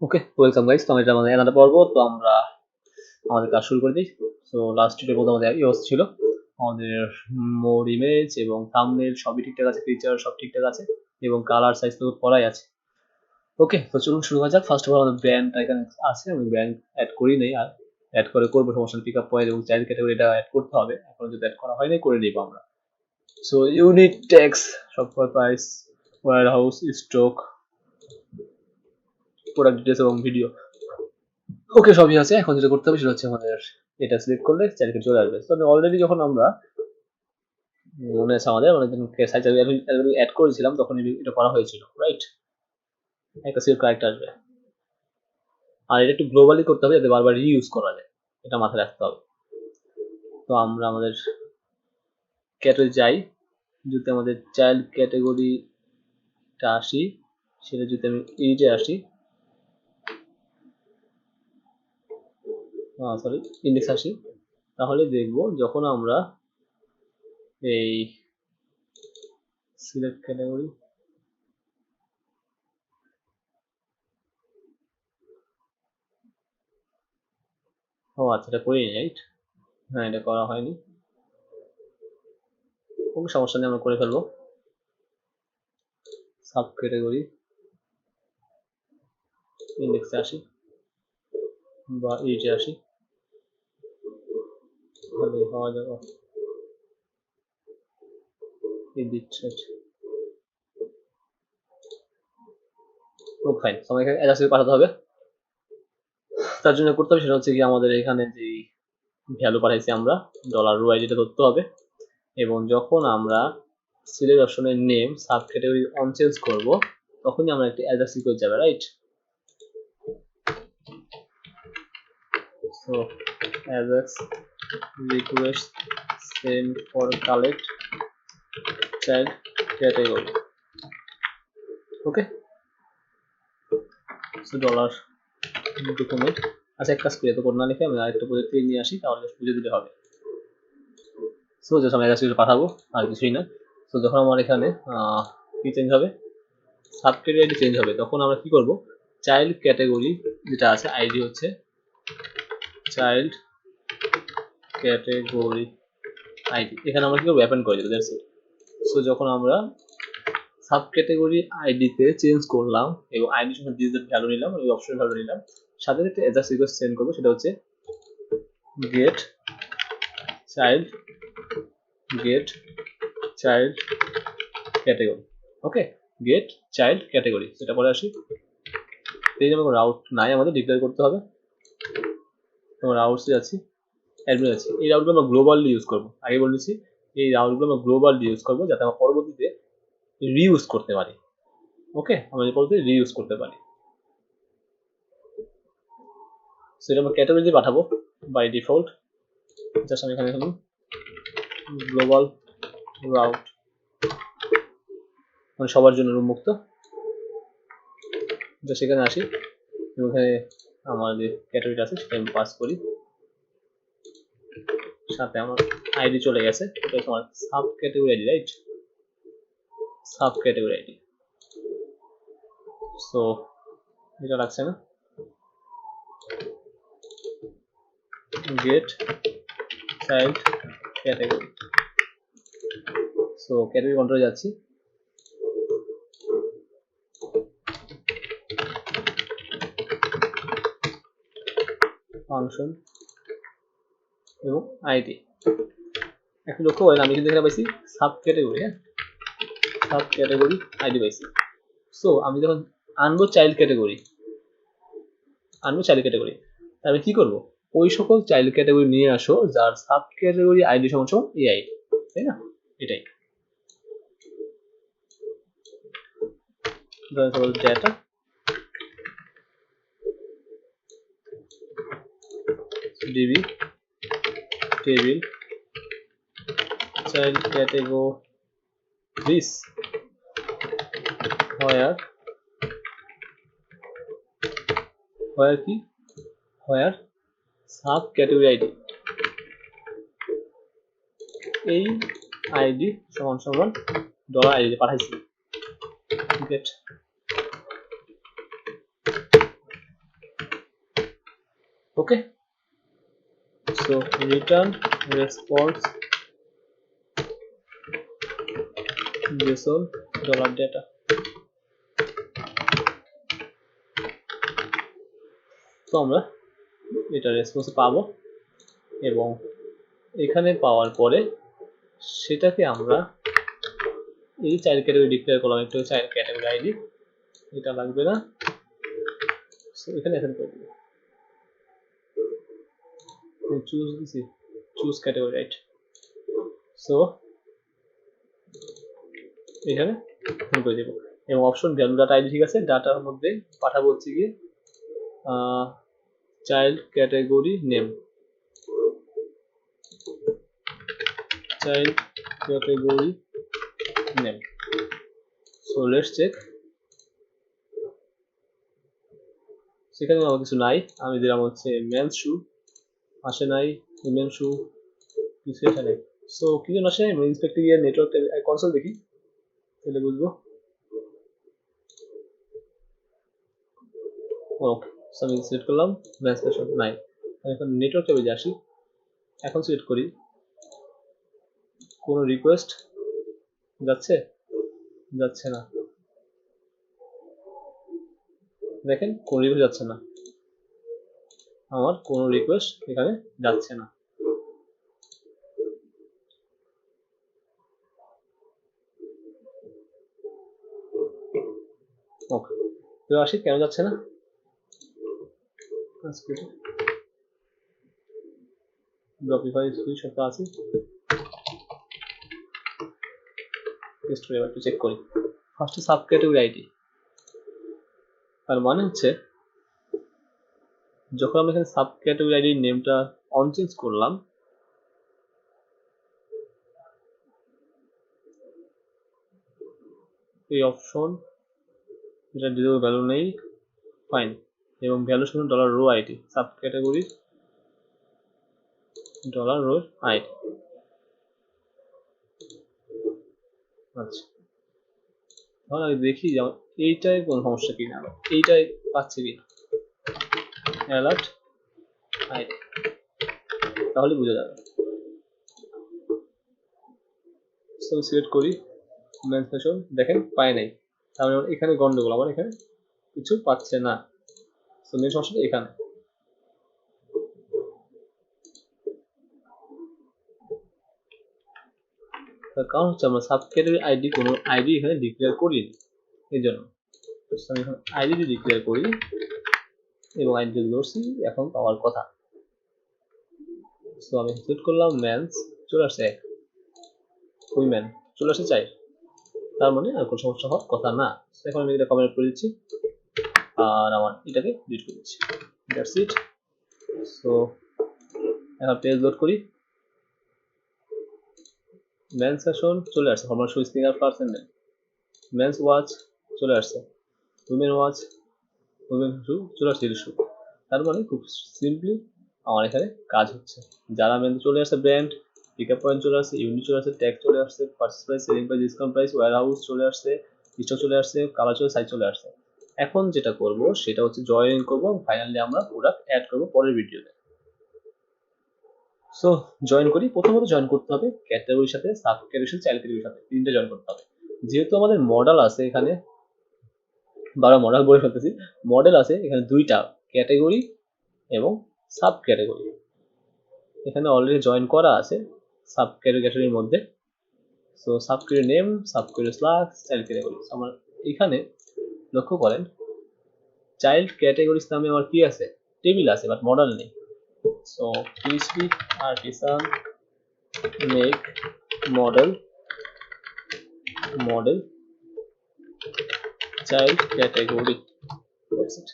ওকে, welcome guys. তো এটা আমাদের এনাটা পর্ব। তো আমরা আমাদের কাজ শুরু করে দিই। সো লাস্ট ভিডিওর মধ্যে আমাদের ইউজ ছিল আমাদের মোর ইমেজ এবং থাম্বনেল সবই ঠিকঠাক আছে, ফিচার সব ঠিকঠাক আছে এবং কালার সাইজ তো করাই আছে। ওকে, তো চলুন শুরু করা যাক। ফার্স্ট অফ অল আমাদের ব্র্যান্ড এখানে আছে, আমি ব্র্যান্ড অ্যাড করি নেই, আর অ্যাড করে করবো, সমস্যা পিক আপ পয়েন্ট এবং চাইল্ড ক্যাটাগরি এটা অ্যাড করতে হবে। এখন যদি অ্যাড করা হয়নি করে নিব আমরা। So unit tax, shop floor price, warehouse, stock, product details এবং ভিডিও, ওকে সবই আছে। এখন যেটা করতে হবে সেটা হচ্ছে আমাদের এটা সিলেক্ট করলে চাইল্ড চলে আসবে। তো আমি অলরেডি যখন আমরা মনে আছে আমাদের সাইজ অ্যাড করেছিলাম তখন এটা করা হয়েছিল, রাইট? একটা সিলেক্ট কারেক্ট আসবে, আর এটা একটু গ্লোবালি করতে হবে যাতে বারবার রিইউজ করা যায়, এটা মাথায় রাখতে হবে। তো আমরা আমাদের ক্যাটাগরি যাই, যদি আমাদের চাইল্ড ক্যাটাগরিটা আসি, সেটা যদি আমি এইটে আসি, সরি ইন্ডেক্স আসি, তাহলে দেখবো যখন আমরা এই সিলেক্ট ক্যাটাগরি, ও আচ্ছা এটা করিনি, রাইট? হ্যাঁ এটা করা হয়নি, কোনো সমস্যা নেই, আমরা করে ফেলবো। সাব ক্যাটাগরি ইন্ডেক্সে আসি বা এইটে আসি, তাহলে হওয়া যাবে এডিট, রাইট? ও ফাইন, আমাকে অ্যাড্রেসে পাঠাতে হবে। তার জন্য করতে হবে সেটা হচ্ছে কি আমাদের এখানে যে ভ্যালু পাঠাইছি আমরা $UID ধরতে হবে, এবং যখন আমরা সিলেক্ট অপশনের name sub category on change করব তখনই আমরা একটা অ্যাড্রেস রিকোয়েস্ট যাবে, right? So address request send for collect child category, okay. So dollar document, আচ্ছা এক কাজ করি, এত কোড না লিখে আমি আরেকটা প্রজেক্ট নিয়ে আসি, তাহলে বুঝে দিলে হবে। সো জাস্ট আমি অ্যাড্রেস পাঠাবো, আর কিছুই না। তো যখন আমার এখানে কি চেঞ্জ হবে, সাব ক্যাটাগরি চেঞ্জ হবে, তখন আমরা কি করব, চাইল্ড ক্যাটাগরি যেটা আছে আইডি হচ্ছে চাইল্ড ক্যাটাগরি আইডি, এখানে আমরা কি করবো অ্যাপেন্ড করে দেবো, দ্যাটস ইট। সো যখন আমরা সাব ক্যাটাগরি আইডিতে চেঞ্জ করলাম এবং আইডির সঙ্গে ডিজিট ভ্যালু নিলাম, ওই অপশন ভ্যালু নিলাম, সাথে একটা অ্যাড্রেস রিকোয়েস্ট সেন্ড করবো, সেটা হচ্ছে গেট চাইল্ড ক্যাটাগরি, ওকে। গেট চাইল্ড ক্যাটাগরি, সেটা পরে আসি। এই যেমন রাউট নাই, আমাদের ডিক্লেয়ার করতে হবে। আমরা রাউটসে যাচ্ছি, অ্যাডমিন আছে, এই রাউটগুলো আমরা গ্লোবালি ইউজ করবো, আগে বলেছি এই রাউটগুলো আমরা গ্লোবালি ইউজ করবো যাতে আমরা পরবর্তীতে রিইউজ করতে পারি, ওকে, আমরা পরবর্তীতে রিইউজ করতে পারি। সেটা আমরা ক্যাটাগরি পাঠাবো বাই ডিফল্ট, জাস্ট আমি এখানে গ্লোবাল রাউট, মানে সবার জন্য উন্মুক্ত। সেখানে আসি এবং এখানে আমার যে ক্যাটাগরিটা আছে সেটা আমি পাস করি, সাথে আমার আইডি চলে গেছে, এটা তোমার sub category ID, right? Sub category ID. So এটা লাগছে না, get child category. So category কন্ট্রোলে যাচ্ছি, ফাংশন এবং আইডি। এখন লক্ষ্য করেন আমি কিন্তু এখানে পাইছি সাব ক্যাটাগরি, হ্যাঁ সাব ক্যাটাগরি আইডি পাইছি। সো আমি যখন আনবো চাইল্ড ক্যাটাগরি, তাহলে কি করব, ওই সকল চাইল্ড ক্যাটাগরি নিয়ে আসো যার সাব ক্যাটাগরি আইডি সমান এই আইডি, তাই না? এটাই data DB table child categories where sub category ID, এই আইডি সমান $ID পাঠাইছি, get Okay, so return response JSON $data. তো আমরা এটা রেসপন্স পাবো এবং এখানে পাওয়ার পরে সেটাকে আমরা এই চাইল্ড ক্যাটাগরি ডিক্লেয়ার করলাম, একটু চাইল্ড ক্যাটাগরি আইডি, এটা লাগবে না, এখানে অ্যাসাইন করে দিব, চুজ দিছি, চুজ ক্যাটাগরি রাইট। সো এখানে করে দেবো এবং অপশন ভ্যালু ডাটা আইডি, ঠিক আছে, ডাটার মধ্যে পাঠাবো হচ্ছে কি child category name, child category name. So let's check, সেখানে আমার কিছু নাই, আমি দিলাম হচ্ছে মেন্স শু, আসে নাই, উইমেন শু, কিছু এটা নেই। সো কি জন্য আসে, ইন্সপেক্টে গিয়ে নেটওয়ার্ক কনসোল দেখি তাহলে বুঝবো। ওকে, সো আমি সিলেক্ট করলাম মেন্স ফ্যাশন নাই, এখন নেটওয়ার্ক ট্যাবে আসি, এখন সিলেক্ট করি কোনো রিকোয়েস্ট যাচ্ছে, যাচ্ছে না, দেখেন কোনো রিকোয়েস্ট যাচ্ছে না, আমার কোনো রিকোয়েস্ট এখানে যাচ্ছে না। ওকে, তো আসি কেন যাচ্ছে না, ড্রপিফাই সুইচ একটা আছে, টেস্ট করে একটু চেক করি। ফার্স্টে সাব ক্যাটাগরি আইডি, তার মানে হচ্ছে যখন আমরা এখানে সাব ক্যাটাগরি আইডি নেমটা অন চেঞ্জ করলাম, এই অপশন এটা দিলেও ভ্যালু নেই, ফাইন, এবং ভ্যালু শুনুন dollar row ID, subcategory dollar row ID. আচ্ছা, তাহলে আমি দেখি যে এইটাই কোন সমস্যা কিনা, এইটাই পাচ্ছি কিনা অ্যালার্ট আইডি, তাহলে বুঝে যাবে। সো সিলেক্ট করি মেন্স ফ্যাশন, দেখেন পায় নাই, তাহলে এখানে গন্ডগোল, আমার এখানে কিছু পাচ্ছে না। সো মেন সমস্যাটা এখানে। তার কারণ হচ্ছে আমরা সাব ক্যাটাগরি আইডি কোনো আইডি এখানে ডিক্লেয়ার করিনি, এই জন্য আমি এখন আইডি ডিক্লেয়ার করি এবং আইডি ধরছি এখন পাওয়ার কথা। সো আমি সিলেক্ট করলাম মেন্স, চলে আসছে 1, উইমেন চলে আসছে 4, তার মানে আর কোনো সমস্যা হওয়ার কথা না। এখন আমি এটা কমেন্ট করে দিচ্ছি আর আমার এটাকে ডিলিট করে দিচ্ছি, দ্যাটস ইট। সো এখন পেজ লোড করি, মেন্স ফ্যাশন চলে আসছে, formal shoe sticker percent, men's watch চলে আসছে, উইমেন ওয়াচ, উইমেন শু চলে আসছে, শু। তার মানে খুব সিম্পলি আমার এখানে কাজ হচ্ছে। যারা মেন চলে আসছে, ব্র্যান্ড, পিকআপ পয়েন্ট চলে আসছে, ইউনিট চলে আসছে, ট্যাগ চলে আসছে, purchase price, selling price, discount price, warehouse চলে আসছে, স্টক চলে আসছে, কালার চলে, সাইজ চলে আসছে। এখন যেটা করব সেটা হচ্ছে জয়েন করব, ফাইনালি আমরা প্রোডাক্ট অ্যাড করব পরের ভিডিওতে। সো জয়েন করি, প্রথমত জয়েন করতে হবে ক্যাটাগরির সাথে, সাব ক্যাটাগরির সাথে, চাইল্ড ক্যাটাগরির সাথে, তিনটে জয়েন করতে হবে। যেহেতু আমাদের মডেল আছে এখানে, মডেল বলে ফেলতেছি, মডেল আছে এখানে দুইটা, ক্যাটাগরি এবং সাব ক্যাটাগরি। এখানে অলরেডি জয়েন করা আছে সাব ক্যাটাগরির মধ্যে। So sub category name, sub category slash, child category. আমার এখানে লক্ষ্য করেন চাইল্ড ক্যাটাগরিজ নামে আমার কি আছে, টেবিল আছে, বাট মডেল নেই। So PHP artisan make model, model child category, that's it.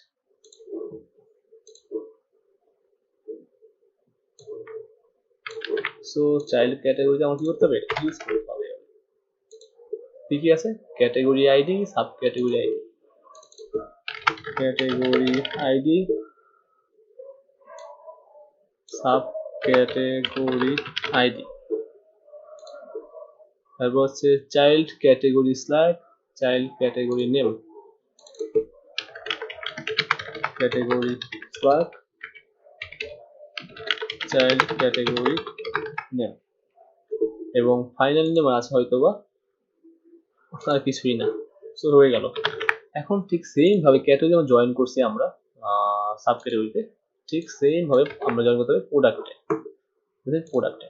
So child ক্যাটাগরিতে আমার কি করতে হবে, ইউজ করতে হবে। কি কি আছে, category ID, sub category ID, category ID, sub category ID, তারপর হচ্ছে child category slash child category name, category slash child category name, এবং ফাইনাল নেম আছে হয়তোবা আর কিছুই না। সো হয়ে গেল। এখন ঠিক সেম ভাবে ক্যাটাগরি যেমন জয়েন করছি আমরা সাব ক্যাটাগরিতে, ঠিক সেম ভাবে আমরা জয়েন করতে হবে প্রোডাক্টে। প্রোডাক্টে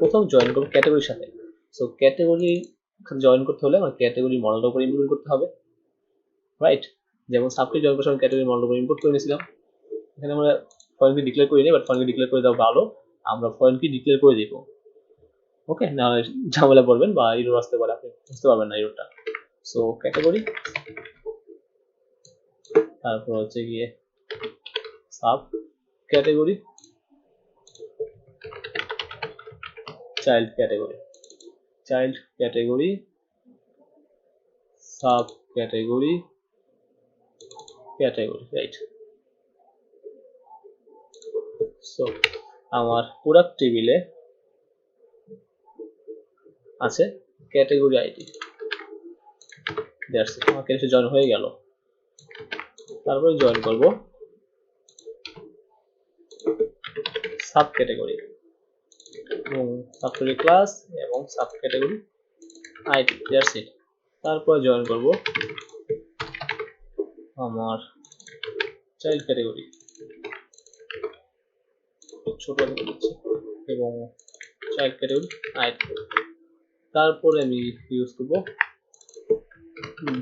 প্রথম জয়েন করবো ক্যাটাগরির সাথে। সো ক্যাটাগরি জয়েন করতে হলে আমার ক্যাটাগরি মডেলটার উপর ইমপ্লিমেন্ট করতে হবে, রাইট? যেমন সাবকে জয়েন করার সময় ক্যাটাগরি মডেল উপর ইম্পোর্ট করে নিয়েছিলাম। এখানে আমরা ফরেন কি ডিক্লেয়ার করি নি, বাট ফরেন কি ডিক্লেয়ার করে দেওয়া ভালো। আমরা ফরেন কি ডিক্লেয়ার করে দিব, ওকে? না ঝামেলা পড়বেন বা এরর আসতে পারে, আপনি বুঝতে পারবেন না এররটা। সো ক্যাটাগরি, তারপর হচ্ছে গিয়ে sub category, child category, child category, sub category, category, right? So আমার প্রোডাক্ট টেবিলে আছে ক্যাটাগরি আইডি, দ্যাটস ইট। আমার ক্যাটাগরি জয়েন হয়ে গেল। তারপরে জয়েন করব সাব ক্যাটাগরি এবং সাব ক্যাটাগরি ক্লাস এবং sub category ID, that's it. তারপর জয়েন করব আমার চাইল্ড ক্যাটাগরি, ছোট করে দিচ্ছি, এবং চাইল্ড ক্যাটাগরি আইডি। তারপরে আমি ইউজ করব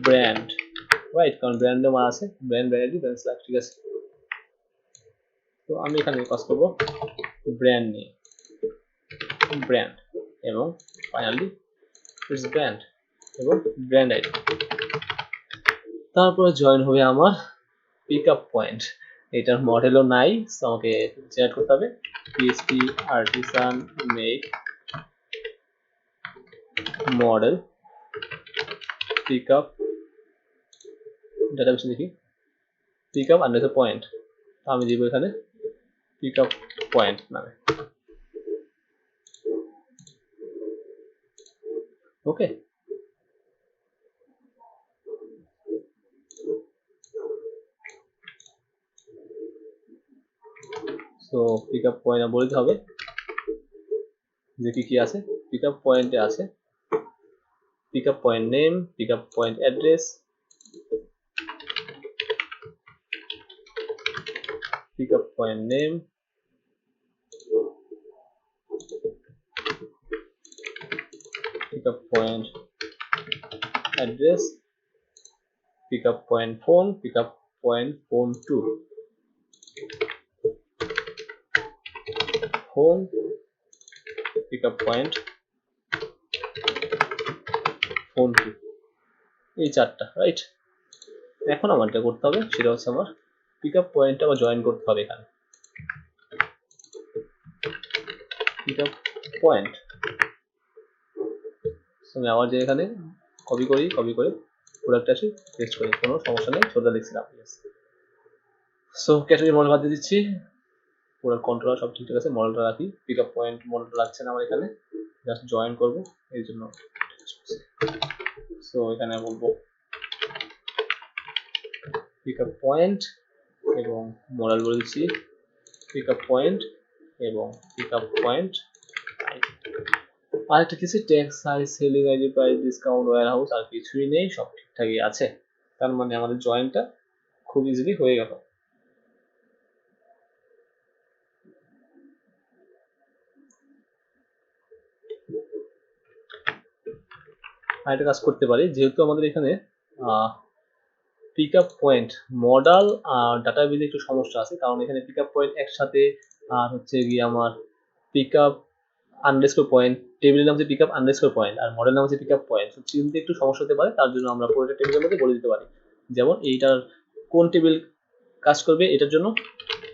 ব্র্যান্ড, রাইট? কারণ ব্র্যান্ড নেম আছে, ব্র্যান্ড আইডি, ব্র্যান্ড সিলেক্ট, ঠিক আছে? তো আমি এখানে কাজ করব ব্র্যান্ড নিয়ে, ব্র্যান্ড, এবং ফাইনালি ইটস ব্র্যান্ড এবং ব্র্যান্ড আইডি। তারপরে জয়েন হবে আমার পিকআপ পয়েন্ট। এটার মডেলও নাই, তো আমাকে জেনারেট করতে হবে PHP artisan make model pickup, ডাটাবেসে দেখি পিকআপ আন্ডারস্কোর পয়েন্ট, আমি দিব এখানে পিকআপ পয়েন্ট নামে, ওকে? সো পিকআপ পয়েন্ট বলতে হবে যে কি কি আছে। পিকআপ পয়েন্টে আছে pickup point name, pickup point address, pickup point name, pickup point address, pickup point phone, pickup point phone two, phone, pickup point phone two, এই চারটা, রাইট? এখন আমার যেটা করতে হবে সেটা হচ্ছে আমার পিকআপ পয়েন্টটা আবার জয়েন করতে হবে এখানে। পিকআপ পয়েন্ট আমি আবার যে এখানে কপি করে প্রোডাক্টটা আসি পেস্ট করি, কোনো সমস্যা নেই, ছোটটা লিখছিলাম। সো ক্যাটাগরি মডেল বাদ দিয়ে দিচ্ছি, প্রোডাক্ট কন্ট্রোল সব ঠিকঠাক আছে, মডেলটা রাখি। পিকআপ পয়েন্ট মডেলটা লাগছে না আমার এখানে, জাস্ট জয়েন করব এই জন্য। সো এখানে বলবো পিকআপ পয়েন্ট এবং মডেল বলে দিচ্ছি পিকআপ পয়েন্ট এবং পিকআপ পয়েন্ট। আরেকটা কিছু tax size, selling ID, price, discount, warehouse, আর কিছুই নেই, সব ঠিকঠাকই আছে। তার মানে আমাদের জয়েনটা খুব ইজিলি হয়ে গেল। আরেকটা কাজ করতে পারি, যেহেতু আমাদের এখানে পিকআপ পয়েন্ট মডেল আর ডাটাবেজে একটু সমস্যা আছে, কারণ এখানে পিকআপ পয়েন্ট একসাথে আর হচ্ছে গিয়ে আমার পিকআপ আন্ডারস্কোর পয়েন্ট, টেবিলের নাম হচ্ছে পিকআপ আন্ডারস্কোর পয়েন্ট আর মডেল নাম হচ্ছে পিকআপ পয়েন্ট। তো চিনতে একটু সমস্যা হতে পারে, তার জন্য আমরা পুরোটা টেবিলের মধ্যে বলে দিতে পারি। যেমন এইটার কোন টেবিল কাজ করবে এটার জন্য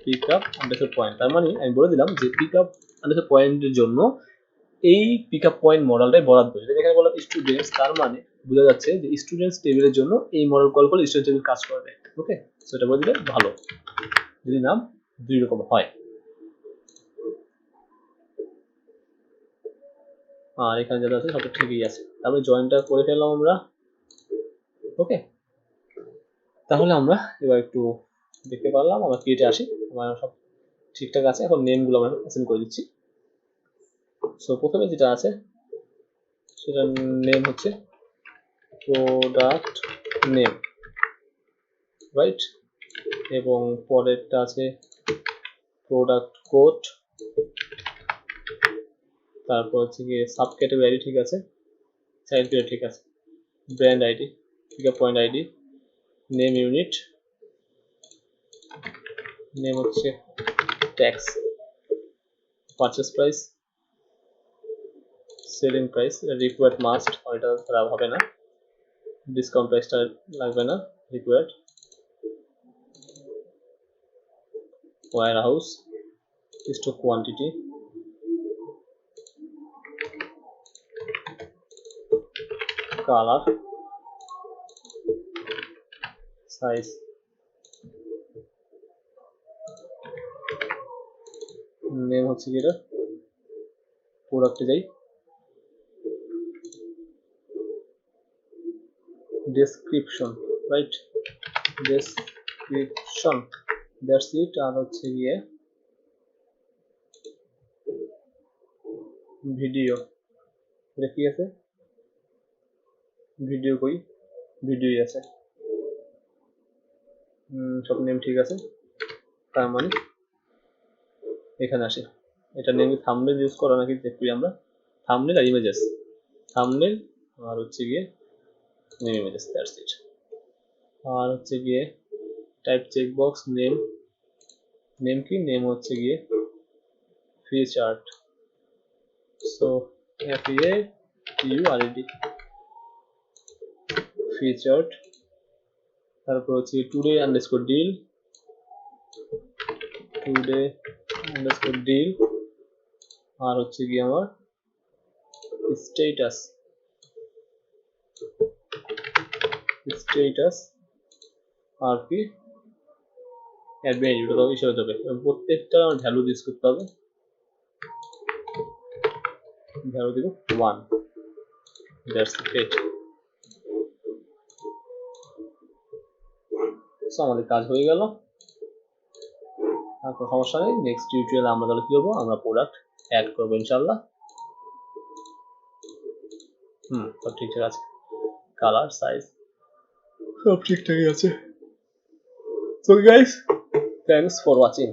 পিকআপ আন্ডারস্কোর পয়েন্ট, তার মানে আমি বলে দিলাম যে পিকআপ আন্ডারস্কোর পয়েন্টের জন্য এই পিকআপ পয়েন্ট মডেলটাই বরাদ্দ। যদি এখানে বললাম স্টুডেন্টস, তার মানে বোঝা যাচ্ছে যে স্টুডেন্টস টেবিলের জন্য এই মডেল কল করলে স্টুডেন্ট টেবিল কাজ করবে, ওকে? সো এটা বলে দিলে ভালো, যদি নাম দুই রকম হয়। আর এখানে যেটা আছে সবটা ঠিকই আছে। তারপরে জয়েনটা করে ফেললাম আমরা, ওকে? তাহলে আমরা এবার একটু দেখতে পারলাম, আমরা ক্রিয়েটে আসি, আমার সব ঠিকঠাক আছে। এখন নেমগুলো আমরা অ্যাসাইন করে দিচ্ছি। সো প্রথমে যেটা আছে সেটার নেম হচ্ছে প্রোডাক্ট নেম, রাইট? এবং পরেরটা আছে প্রোডাক্ট কোড, তারপর হচ্ছে গিয়ে সাব ক্যাটাগরি, ঠিক আছে, চাইল্ড পিরিয়ড, ঠিক আছে, brand ID, pickup point ID, name unit, name হচ্ছে tax, purchase price, selling price, required must, এটা ছাড়া হবে না, ডিসকাউন্ট প্রাইসটা লাগবে না, required, warehouse, stock quantity, colour, size, name হচ্ছে কি, এটা প্রোডাক্টে যাই, description, right, description, that's it. আর হচ্ছে গিয়ে ভিডিও, এটা কি আছে, ভিডিও কই, ভিডিওই আছে, সব নেম ঠিক আছে। তার মানে এখানে আসে, এটা নেম থাম্বনেল ইউজ করা নাকি চেক করি আমরা। থাম্বনেল আর ইমেজেস, থাম্বনেল আর হচ্ছে গিয়ে নেম ইমেজেস, দ্যাটস ইট। আর হচ্ছে গিয়ে টাইপ চেকবক্স, নেম, নেম কি, নেম হচ্ছে গিয়ে ফিচার্ড, সো FEATURED, ফিচার্ড। তারপর হচ্ছে today underscore deal, today underscore deal. আর হচ্ছে গিয়ে আমার স্ট্যাটাস, স্ট্যাটাস আর কি অ্যাডমিন, ওটা তো হিসেবে দেবে। প্রত্যেকটা আমার ভ্যালু ইউজ করতে হবে, ভ্যালু দিব 1, দ্যাটস ইট। সো আমাদের কাজ হয়ে গেল, আর কোনো সমস্যা নেই। নেক্সট টিউটোরিয়ালে আমরা তাহলে কি করবো, আমরা প্রোডাক্ট অ্যাড করবো ইনশাল্লাহ। সব ঠিকঠাক আছে, কালার, সাইজ সব ঠিকঠাকই আছে। So guys, thanks for watching.